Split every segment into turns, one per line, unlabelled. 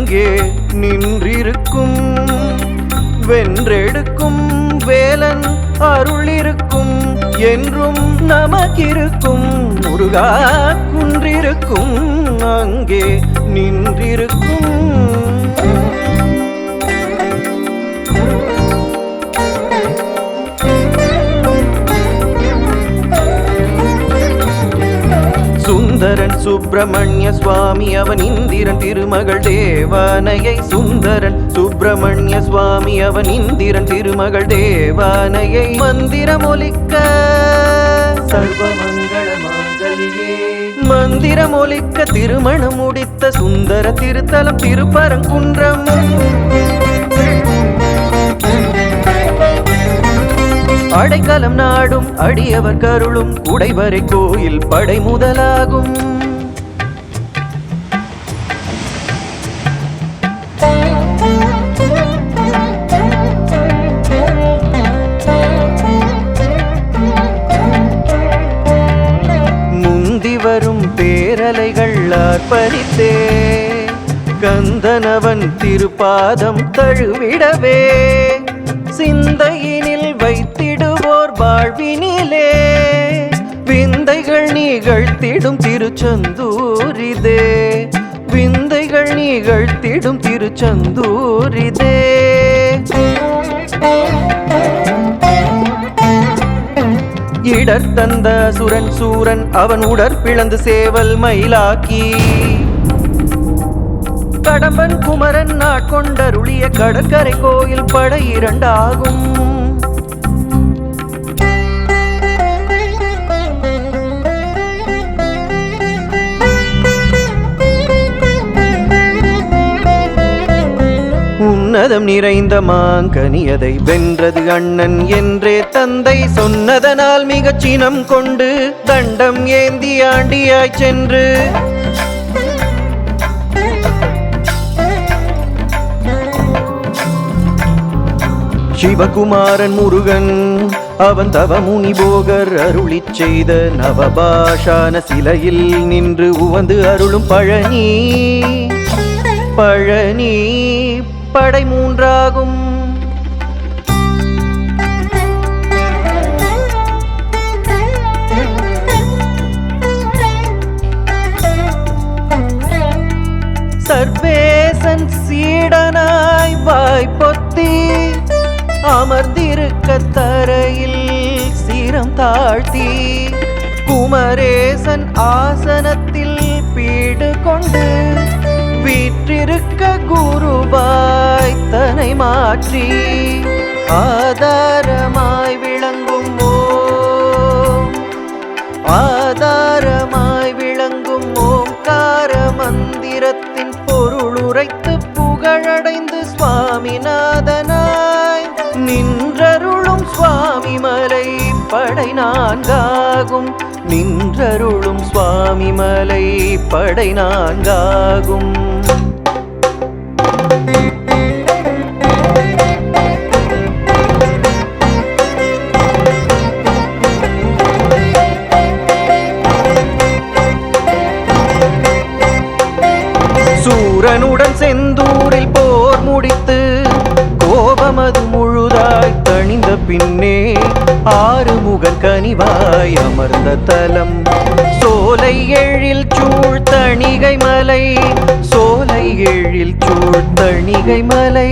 அங்கே நின்றிருக்கும் வென்றெடுக்கும் வேலன் அருளிருக்கும் என்றும் நமக்கிருக்கும் முருகா குன்றிருக்கும் அங்கே நின்றிருக்கும். சுந்தரன் சுப்பிரமணிய சுவாமி அவன் இந்திரன் திருமகள் தேவானையை. சுந்தரன் சுப்பிரமணிய சுவாமி அவன் இந்திரன் திருமகள் தேவானையை. மந்திரமொலிக்க சர்வமங்கள மாங்கல்யே. மந்திரமொலிக்க திருமணம் முடித்த சுந்தர திருத்தலம் திருப்பரங்குன்றம். அடைக்கலம் நாடும் அடியவர் கருளும் உடைவரை கோயில் படை முதலாகும். முந்தி வரும் பேரலைகள் ஆர்ப்பரித்தே கந்தனவன் திருப்பாதம் தழுவிடவே. சிந்தையினில் வைத்திடுவோர் வாழ்வினிலே விந்தைகள் நிகழ்த்திடும் திருச்செந்தூரிதே. விந்தைகள் நிகழ்த்திடும் திருச்செந்தூரிதே. இடர் தந்த சுரன் சூரன் அவன் உடற்பிளந்து சேவல் மயிலாக்கி. கடம்பன் குமரன் நாட்கொண்டருளிய கடற்கரை கோயில் படை இரண்டாகும். உன்னதம் நிறைந்த மாங்கனியதை வென்றது அண்ணன் என்றே தந்தை சொன்னதனால் மிகச் சினம் கொண்டு தண்டம் ஏந்தி ஆண்டியாய் சென்று சிவகுமாரன் முருகன் அவன் தவமுனி போகர் அருளிச் செய்த நவபாஷான சிலையில் நின்று உவந்து அருளும் பழனி. பழனி படை மூன்றாகும். சர்வேசன் சீடனாய் வாய்ப்பொத்தி அமர்ந்திருக்க தரையில் சிரம் தாழ்த்தி. குமரேசன் ஆசனத்தில் பீடு கொண்டு வீற்றிருக்க குருவாய் தனை மாற்றி. ஆதாரமாய் விளங்கும் ஓம் ஆதாரமாய் விளங்கும் ஓம்கார மந்திரத்தின் பொருள் உரைத்து புகழடைந்து சுவாமிநாதனாய் நின்றருளும் சுவாமி மலை படை நான்காகும். நின்றருளும் சுவாமி மலை படை நான்காகும். சூரனுடன் செந்தூரில் போர் முடித்து கோபமது முழுதாய் தணிந்த பின்னே ஆறுமுகன் கனிவாய் அமர்ந்த தலம் சோலை எழில் சூழ் தணிகை மலை. சோலை எழில் சூழ் தணிகை மலை.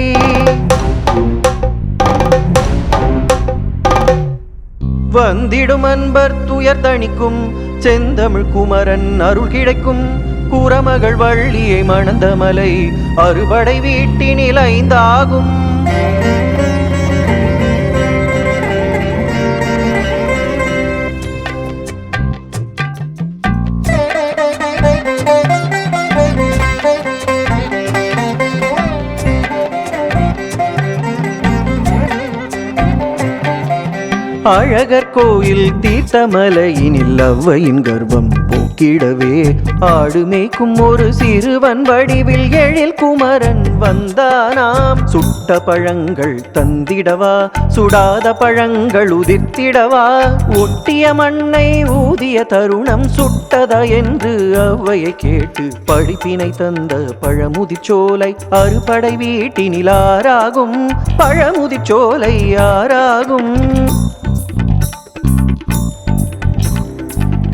வந்திடும் அன்பர் துயர் தணிக்கும் செந்தமிழ் குமரன் அருள் கிடைக்கும். குரமகள் வள்ளியை மணந்த மலை அறுபடை வீட்டினில் ஐந்தாகும். அழகர் கோயில் தீர்த்தமலையினில் அவ்வையின் கர்வம் போக்க தூக்கிடவே ஆடு மேய்க்கும் ஒரு சிறுவன் வடிவில் எழில் குமரன் வந்தானாம். சுட்ட பழங்கள் தந்திடவா, சுடாத பழங்கள் உதிர்த்திடவா, ஒட்டிய மண்ணை ஊதிய தருணம் சுட்டதா என்று அவ்வையை கேட்டு படிப்பினை தந்த பழமுதிர்ச்சோலை அறுபடை வீட்டினில் ஆறாகும். பழமுதிர்ச்சோலை ஆறாகும்.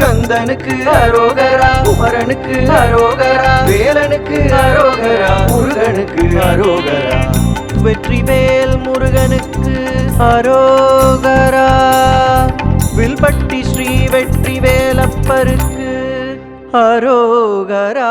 கந்தனுக்கு அரோகரா, குமரனுக்கு அரோகரா, வேலனுக்கு அரோகரா, முருகனுக்கு அரோகரா, வெற்றிவேல் முருகனுக்கு அரோகரா, வில்பட்டி ஸ்ரீ வெற்றிவேலப்பருக்கு அரோகரா.